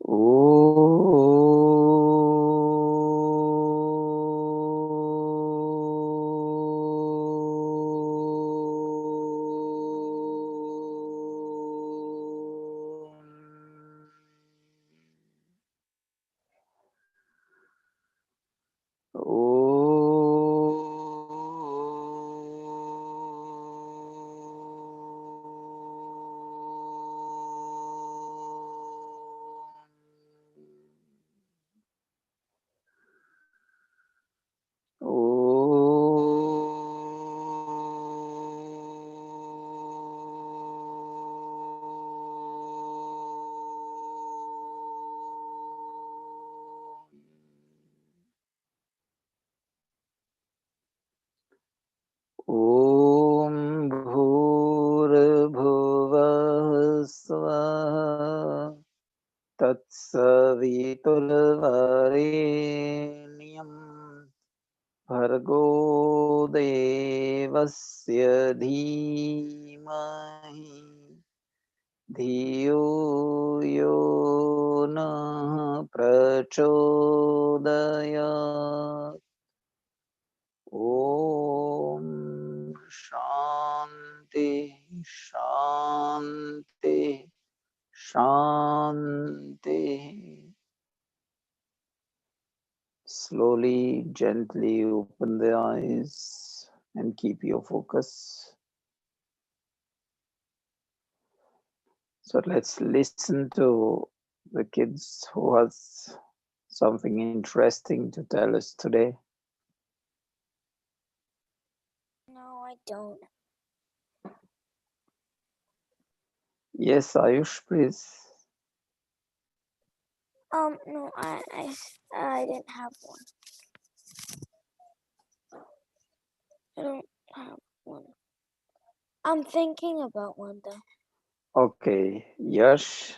ॐ भूर्भुवः स्वः तत्सवितुर्वरेण्यं भर्गो देवस्य धीमहि धियो यो नः प्रचोदयात्। ॐ शान्ति शान्ति शान्ति. Slowly, gently open the eyes and keep your focus. So let's listen to the kids who has something interesting to tell us today. No, I don't. Yes, Ayush, please. No, I didn't have one. I don't have one. I'm thinking about one though. Okay, Yash,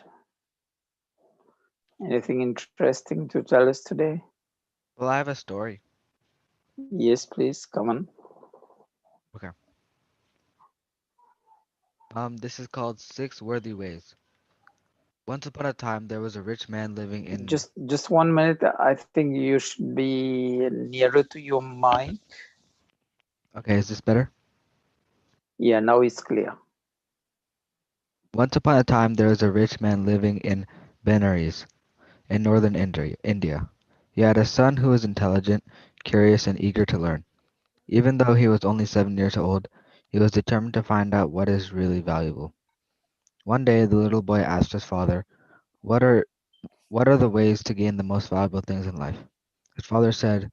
anything interesting to tell us today? Well, I have a story. Yes, please, come on. Okay. This is called Six Worthy Ways. Once upon a time, there was a rich man living in. Just 1 minute. I think you should be nearer to your mic. Okay, is this better? Yeah, now it's clear. Once upon a time, there was a rich man living in Benares, in northern India. He had a son who was intelligent, curious, and eager to learn. Even though he was only 7 years old, he was determined to find out what is really valuable. One day, the little boy asked his father, "What are what are the ways to gain the most valuable things in life?" His father said,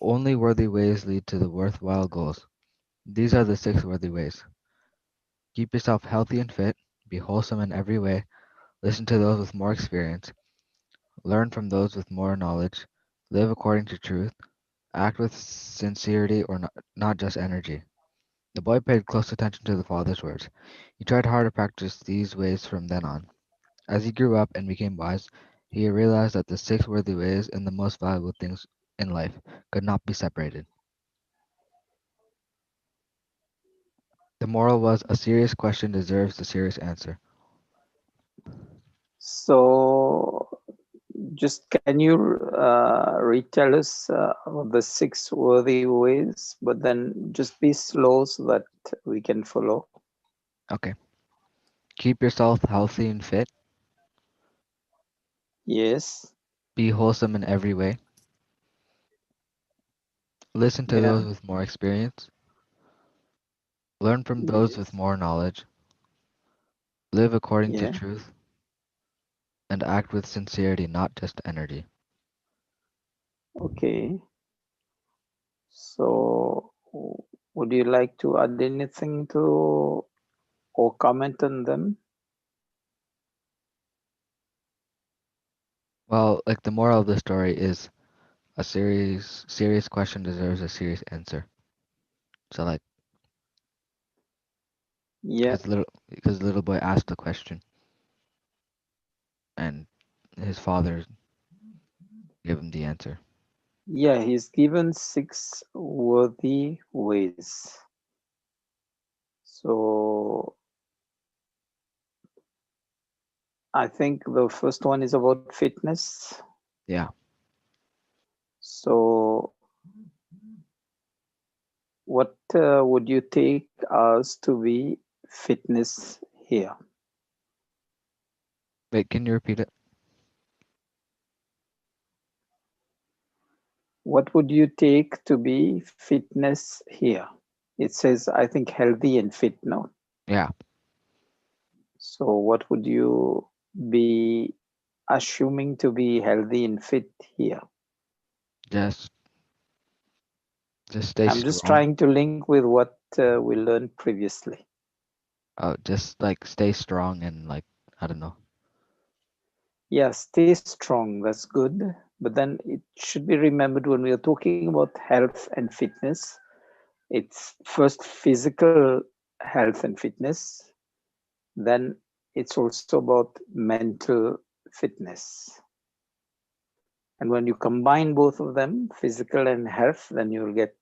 "Only worthy ways lead to the worthwhile goals. These are the six worthy ways. Keep yourself healthy and fit, be wholesome in every way, listen to those with more experience, learn from those with more knowledge, live according to truth, act with sincerity or not just energy." The boy paid close attention to the father's words. He tried hard to practice these ways from then on. As he grew up and became wise, he realized that the six worthy ways and the most valuable things in life could not be separated. The moral was a serious question deserves a serious answer. So, just can you retell us the six worthy ways, but then just be slow so that we can follow. Okay. Keep yourself healthy and fit. Yes. Be wholesome in every way. Listen to Yeah. those with more experience. Learn from those with Yes. more knowledge. Live according to Yeah. truth. And act with sincerity, not just energy. Okay. So, would you like to add anything to or comment on them? Well, like the moral of the story is a serious question deserves a serious answer. So like Yeah. because the little boy asked the question and his father gave him the answer. Yeah. He's given six worthy ways. So, I think the first one is about fitness. Yeah. So what would you take as to be fitness here? Wait, can you repeat it? What would you take to be fitness here? It says, I think, healthy and fit, no? Yeah. So what would you be assuming to be healthy and fit here? Just stay I'm just strong. trying to link with what we learned previously. Oh, just like stay strong and like I don't know. Yeah, stay strong. That's good. But then it should be remembered when we are talking about health and fitness, it's first physical health and fitness, then it's also about mental fitness. And when you combine both of them, physical and health, then you'll get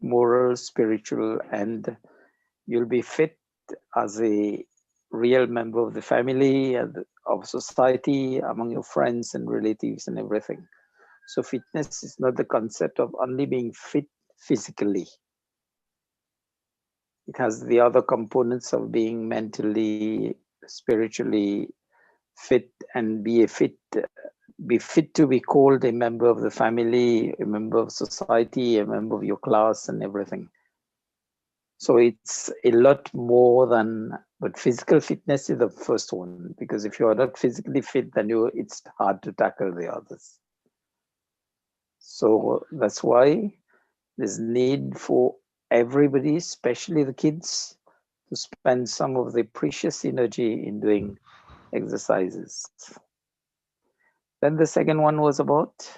moral, spiritual, and you'll be fit as a real member of the family and of society, among your friends and relatives and everything. So fitness is not the concept of only being fit physically. It has the other components of being mentally, spiritually fit, and be fit to be called a member of the family, a member of society, a member of your class, and everything. So it's a lot more than, but physical fitness is the first one, because if you are not physically fit, then it's hard to tackle the others. So that's why there's need for everybody, especially the kids, to spend some of the precious energy in doing exercises. Then the second one was about,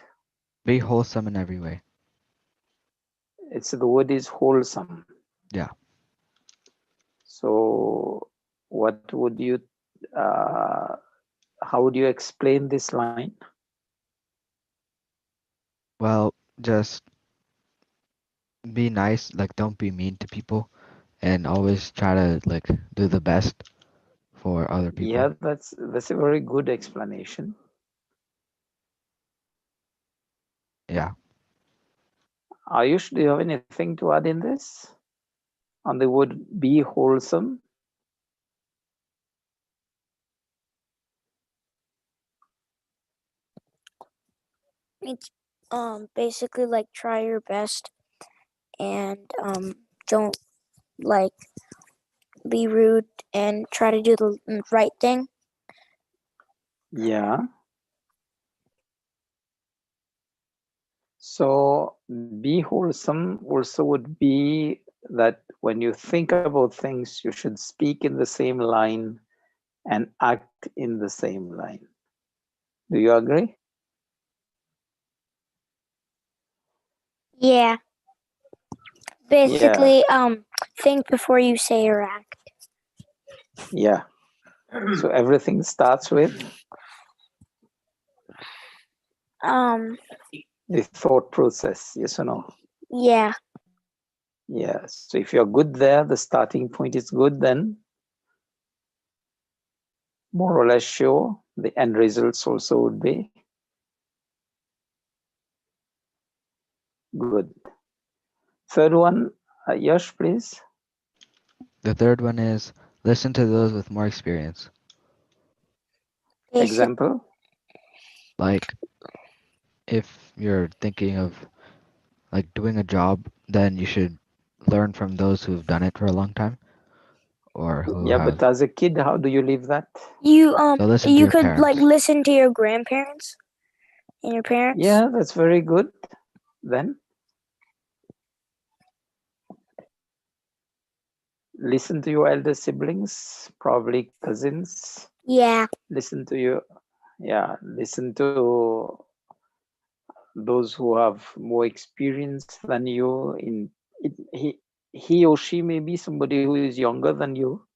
Be wholesome in every way. the word is wholesome. Yeah. So what would you, how would you explain this line? Well, just be nice, like don't be mean to people and always try to like do the best for other people. Yeah, that's a very good explanation. Yeah. Ayush, do you have anything to add in this on the word be wholesome? It's basically like try your best and don't like be rude and try to do the right thing. Yeah. So be wholesome also would be that when you think about things, you should speak in the same line and act in the same line. Do you agree? Yeah. Yeah. Basically, think before you say or act. Yeah. So everything starts with Um, the thought process, yes or no? yeah. Yeah. So if you're good there, the starting point is good, then more or less sure the end results also would be good. Third one, Yash, please. The third one is listen to those with more experience. Basic. Example. Like if you're thinking of like doing a job, then you should learn from those who've done it for a long time or who Yeah, but have. as a kid, how do you live that? So listen to You your could like parents. listen to your grandparents and your parents. Yeah, that's very good. Then listen to your elder siblings, probably cousins. Yeah. Listen to your, yeah, listen to those who have more experience than you in it. He or she may be somebody who is younger than you,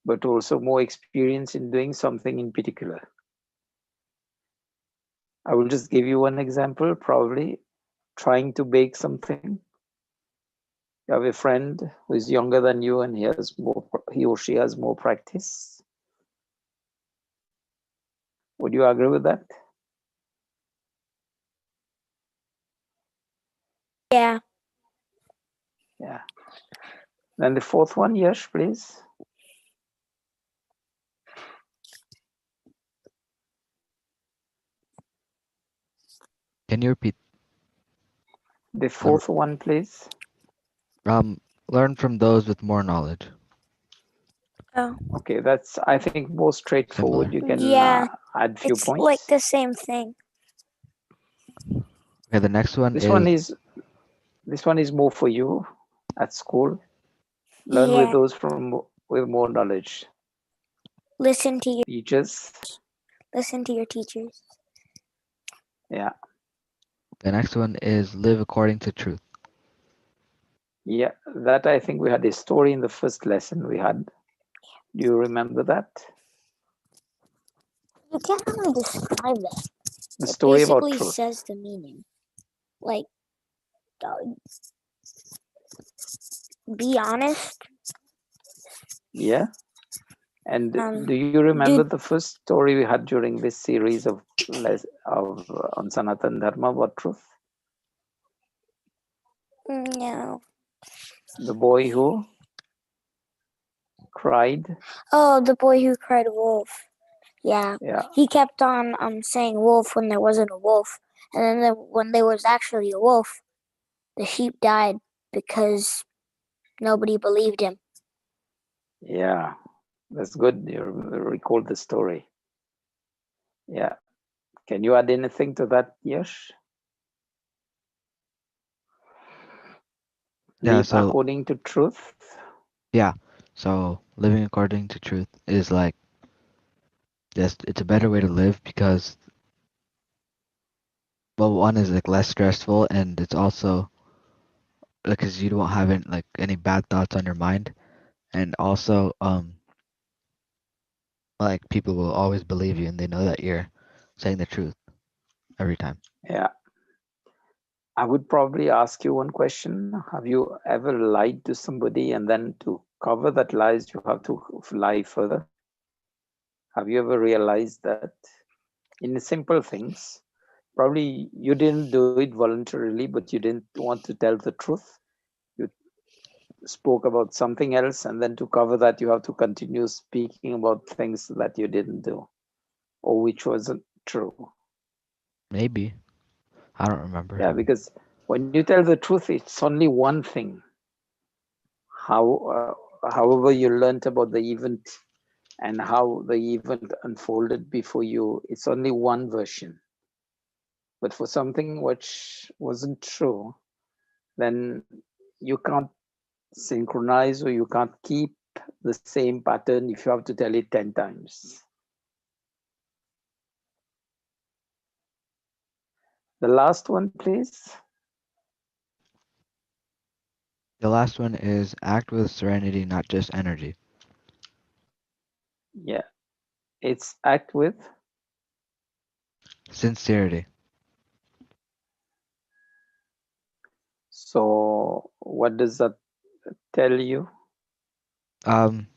but also more experience in doing something in particular. I will just give you one example, probably trying to bake something. You have a friend who is younger than you and he or she has more practice. Would you agree with that? Yeah. Yeah. Then the fourth one, Yash, please. Can you repeat? The fourth one, please. Learn from those with more knowledge. Oh. Okay, that's, I think, more straightforward. Similar. You can Yeah. add few It's like points. the same thing. Okay, the next one This is one is more for you at school. Learn with Yeah. those with more knowledge. Listen to your Teachers. teachers. Yeah. the next one is live according to truth. Yeah. That I think we had a story in the first lesson we had. Do you remember that? You can't really describe that. The It story about basically truth. says the meaning. Like, be honest. Yeah. And Um, do you remember dude, the first story we had during this series of on Sanatan Dharma about truth? no. The boy who cried. Oh, the boy who cried wolf. Yeah. Yeah. He kept on saying wolf when there wasn't a wolf, and then when there was actually a wolf, the sheep died because nobody believed him. Yeah. That's good. You recall the story. Yeah. Can you add anything to that, Yash? Yeah, Live so according to truth. yeah. So living according to truth is like just it's a better way to live because well one is like less stressful and it's also because you don't have any bad thoughts on your mind and also like people will always believe you and they know that you're saying the truth every time. Yeah. I would probably ask you one question. Have you ever lied to somebody and then to cover that lies, you have to lie further? Have you ever realized that in simple things, probably you didn't do it voluntarily, but you didn't want to tell the truth? You spoke about something else, and then to cover that, you have to continue speaking about things that you didn't do or which wasn't true. Maybe. I don't remember. Yeah, because when you tell the truth, it's only one thing. However, you learned about the event and how the event unfolded before you, it's only one version. But for something which wasn't true, then you can't synchronize or you can't keep the same pattern if you have to tell it 10 times. The last one, please. The last one is act with serenity, not just energy. Yeah, it's act with. Sincerity. So, what does that tell you?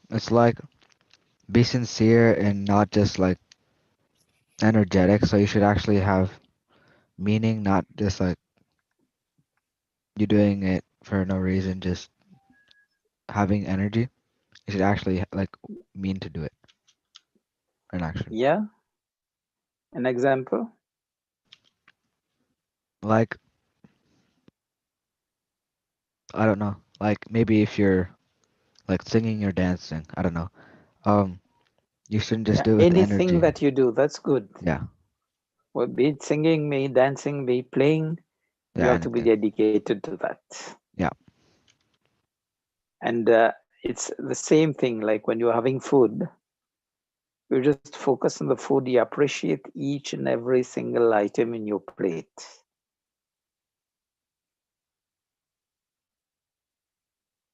It's like be sincere and not just like energetic. So you should actually have meaning, not just like you doing it for no reason, just having energy. You should actually like mean to do it. An action. Yeah, an example. Like I don't know. Like maybe if you're like singing or dancing, I don't know. Um, you shouldn't just Yeah, do it with anything energy. that you do, that's good. Yeah, Well, be it singing, be it dancing, be it playing, you yeah, have to be anything. dedicated to that. Yeah, And it's the same thing like when you're having food, you just focus on the food, you appreciate each and every single item in your plate.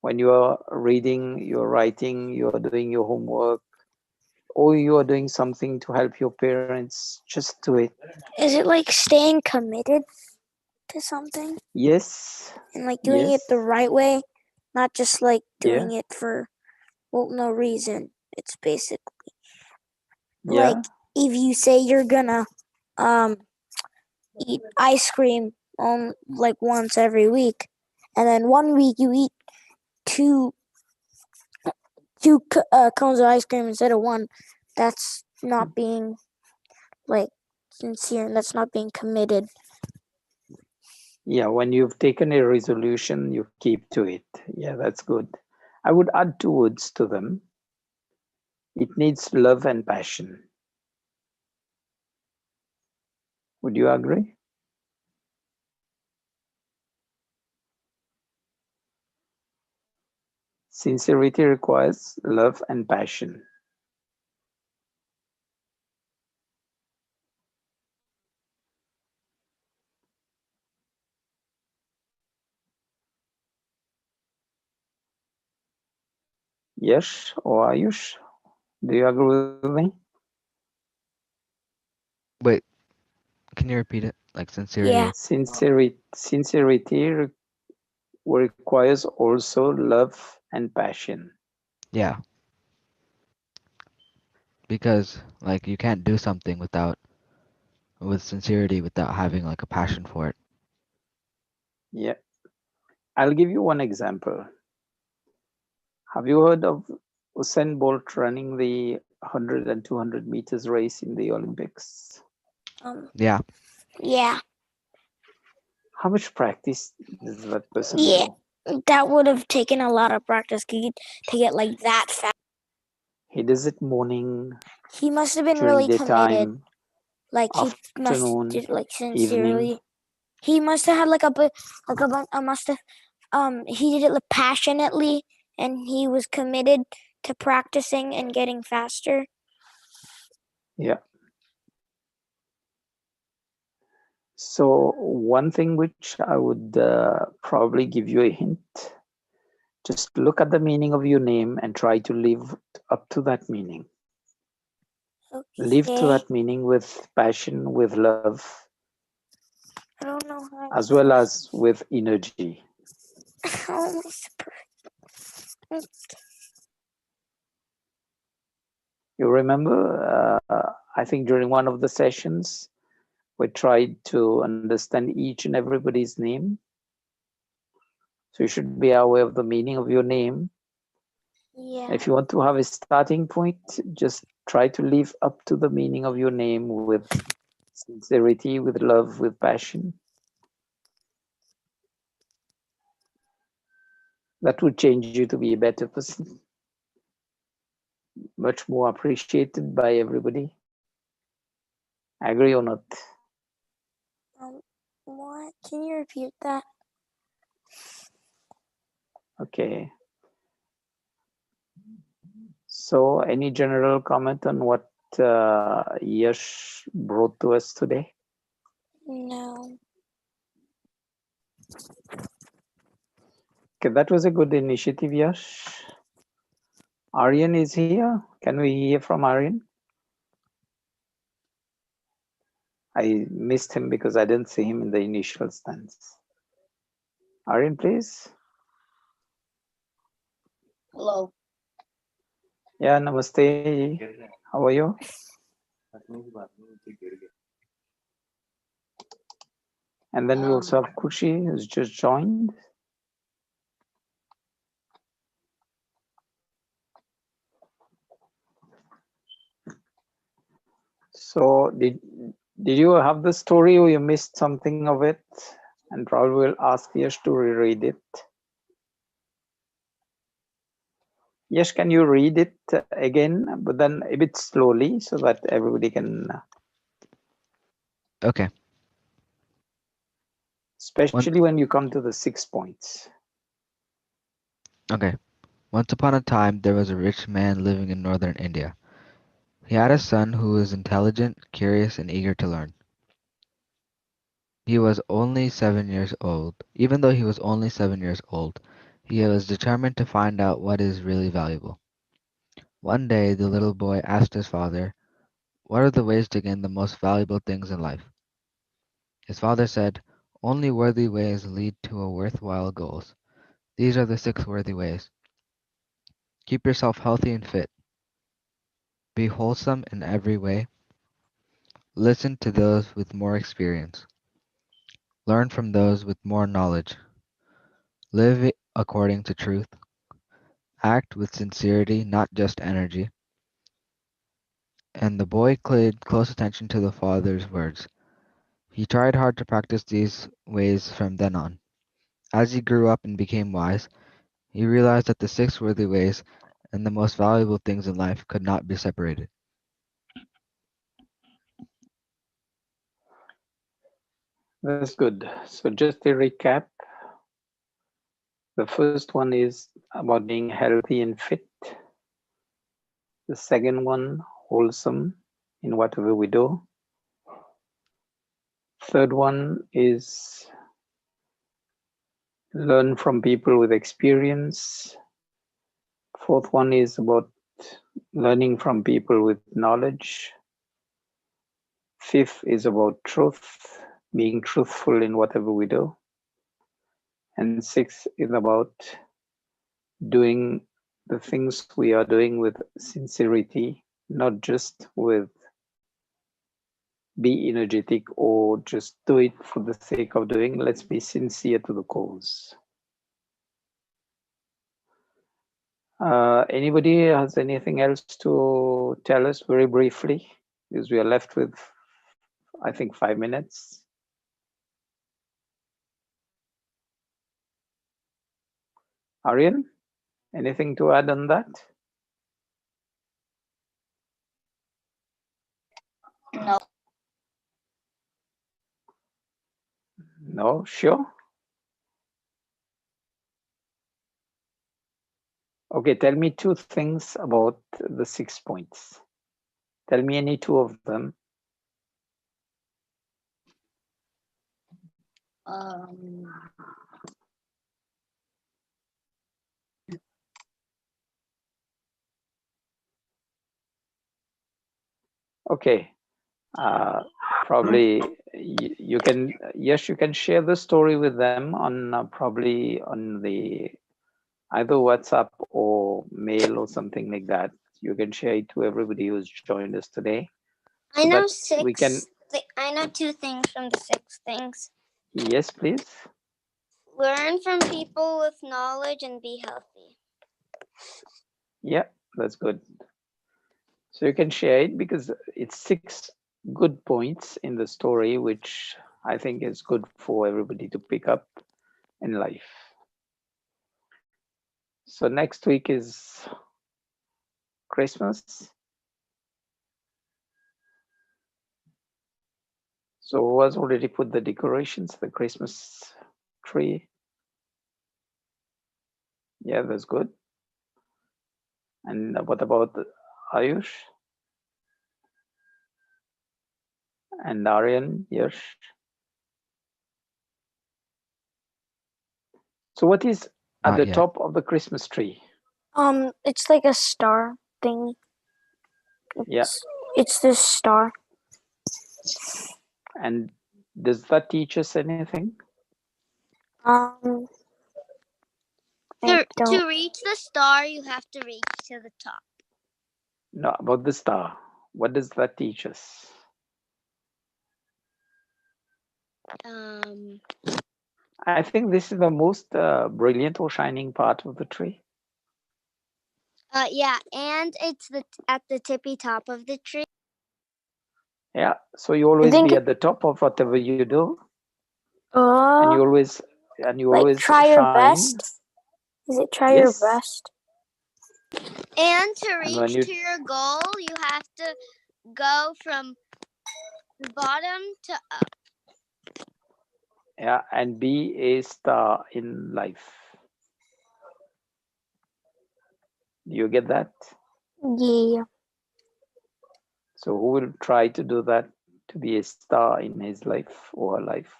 When you are reading, you're writing, you're doing your homework, or you are doing something to help your parents, just do it. Is it like staying committed to something Yes, and like doing it the yes, right way, not just like yeah, doing it for no reason? It's basically like yeah, if you say you're gonna um eat ice cream on like once every week, and then one week you eat two cones of ice cream instead of one, that's not being like sincere, and that's not being committed. Yeah, when you've taken a resolution, you keep to it. Yeah, that's good. I would add two words to them. It needs love and passion. Would you agree? Sincerity requires love and passion. Yes or Ayush? Do you agree with me? Wait, can you repeat it? Like sincerity. Yeah. Sincerity requires also love and passion. Yeah, because like you can't do something with sincerity without having like a passion for it. Yeah. I'll give you one example. Have you heard of Usain Bolt running the 100 and 200 meters race in the Olympics? Um. Yeah, Yeah. How much practice does that person Yeah. do? That would have taken a lot of practice to get like that fast. He does it morning, He must have been during really the committed. time, Like he must afternoon, did like evening. sincerely. He must have had like must have he did it like passionately, and he was committed to practicing and getting faster. Yeah. So one thing which I would probably give you a hint, just look at the meaning of your name and try to live up to that meaning. Live to Okay. that meaning with passion, with love, I don't know how. as well as with energy. You remember, I think during one of the sessions, we tried to understand each and everybody's name. So you should be aware of the meaning of your name. Yeah. If you want to have a starting point, just try to live up to the meaning of your name with sincerity, with love, with passion. That would change you to be a better person, much more appreciated by everybody. Agree or not? What? Can you repeat that? Okay. So, any general comment on what Yash brought to us today? No. Okay, that was a good initiative, Yash. Aryan is here. Can we hear from Aryan? I missed him because I didn't see him in the initial stance. Aryan, please. Hello. Yeah, namaste. How are you? And then we also have Kushi, who's just joined. So, did you have the story or you missed something of it? And probably will ask Yash to reread it. Yash, can you read it again, but then a bit slowly so that everybody can, okay. One, especially when you come to the 6 points. okay. Once upon a time, there was a rich man living in northern India. He had a son who was intelligent, curious, and eager to learn. He was only 7 years old. Even though he was only 7 years old, he was determined to find out what is really valuable. One day, the little boy asked his father, "What are the ways to gain the most valuable things in life?" His father said, "Only worthy ways lead to a worthwhile goals. These are the 6 worthy ways. Keep yourself healthy and fit. Be wholesome in every way. Listen to those with more experience. Learn from those with more knowledge. Live according to truth. Act with sincerity, not just energy. And the boy paid close attention to the father's words. He tried hard to practice these ways from then on. As he grew up and became wise, he realized that the six worthy ways and the most valuable things in life could not be separated. That's good. So just a recap. The first one is about being healthy and fit. The second one, wholesome in whatever we do. Third one is learn from people with experience. Fourth one is about learning from people with knowledge. Fifth is about truth, being truthful in whatever we do. And sixth is about doing the things we are doing with sincerity, not just with be energetic or just do it for the sake of doing. Let's be sincere to the cause. Anybody has anything else to tell us very briefly? Because we are left with, I think, 5 minutes. Aryan, anything to add on that? No. No, sure. Okay, tell me two things about the 6 points. Tell me any two of them. Okay, probably you can, yes, you can share the story with them on probably on the either WhatsApp or mail or something like that. You can share it to everybody who's joined us today. I know six. I know two things from the six things. Yes, please. Learn from people with knowledge and be healthy. Yeah, that's good. So you can share it because it's 6 good points in the story, which I think is good for everybody to pick up in life. So next week is Christmas. So who has already put the decorations, the Christmas tree? Yeah, that's good. And what about Ayush? And Aryan, Yash? So what is at Not the yet. top of the Christmas tree? It's like a star thing. Yeah. It's this star. And does that teach us anything? To reach the star, you have to reach to the top. No, about the star. What does that teach us? I think this is the most brilliant or shining part of the tree. Yeah, and it's at the tippy top of the tree. Yeah, so you always be at the top of whatever you do, and you always try shine. your best. Is it try your best? And to reach to your goal, you have to go from bottom to up. Yeah, and be a star in life. Do you get that? Yeah. So who will try to do that, to be a star in his life or her life?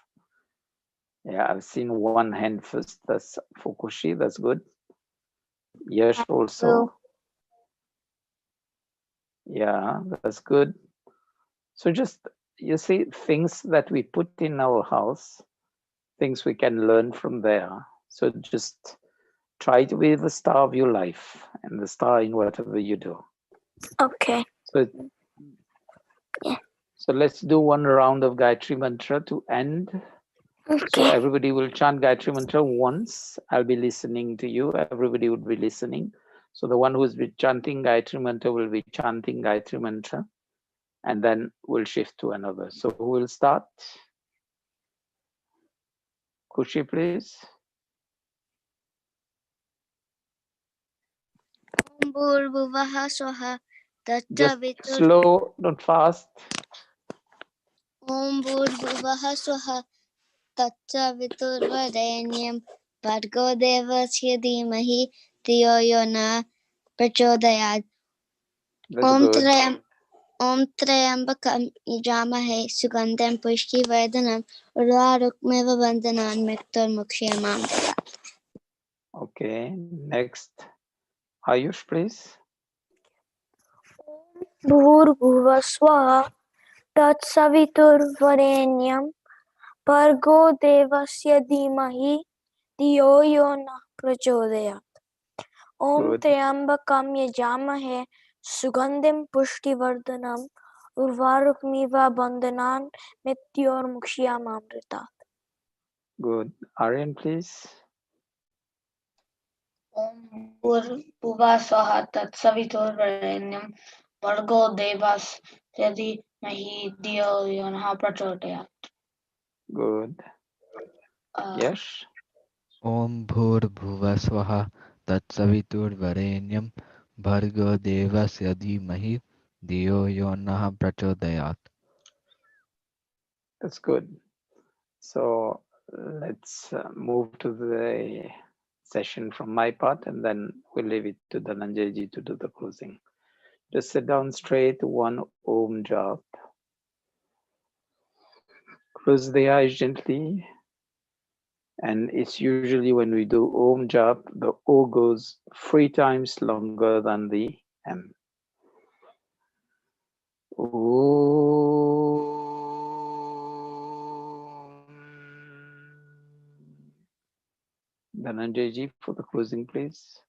Yeah, I've seen one hand first. That's Fukushi. That's good. Yash also. Yeah, that's good. So just, you see, things that we put in our house, things we can learn from there. So just try to be the star of your life and the star in whatever you do. Okay. So, yeah. So let's do one round of Gayatri Mantra to end. So Okay. everybody will chant Gayatri Mantra once. I'll be listening to you. Everybody would be listening. So the one who's be chanting Gayatri Mantra will be chanting Gayatri Mantra. And then we'll shift to another. So who will start? Kushi, please. Om Bhurvuvah Swaha Just Tatsavitur. slow, not fast. Om Bhurvuvah Swaha Tatsaviturvarenyam Bhargo Devasya Dhimahi Dhiyo Yo Na Prachodayat. That's good. Om Trayambakam Yajamahe Sugandham Pushtivardanam Urvarukmeva Bandhanan Mrityurmukshamam. Okay, next. Ayush, please. Bhurvuvaswaha Tatsaviturvarenyam Bhargo Devasya Dhimahi Dhiyo Yo Na Prachodayat. Om Good. Trayambakam Yajamahe Sugandhim Pushtivardanam Urvarukmiva Bandhanan Mrityurmukshamamrita. Good. Aryan, please. Om Bhurvuvaswaha Tatsaviturvarenyam Bhargo Devas Yadhimahi Dhiyo Yo Nah Prachodayat. Good. Yes. Om Bhurbhuvaswaha Tatsaviturvarenyam Bhargo Devasya Dhimahi Dhiyo Yo Nah Prachodayat. That's good. So let's move to the session from my part, and then we'll leave it to Dhananjay ji to do the closing. Just sit down straight, one Om jap. Close the eyes gently. And it's usually when we do Om jap, the O goes 3 times longer than the M. Dhananjay ji for the closing, please.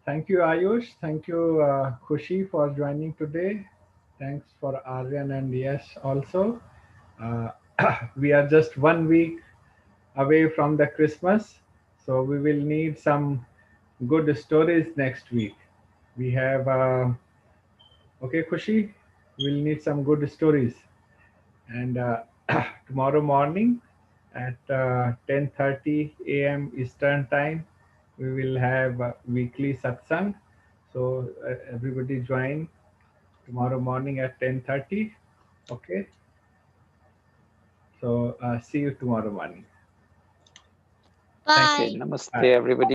Thank you, Ayush. Thank you, Khushi, for joining today. Thanks for Aryan and Yes also. Uh, we are just 1 week away from the Christmas, so we will need some good stories next week. We have, okay, Khushi, we'll need some good stories. And tomorrow morning at 10:30 a.m. Eastern Time, we will have weekly satsang. So everybody join tomorrow morning at 10:30. Okay. So see you tomorrow morning. Bye. Okay, namaste, Bye. everybody.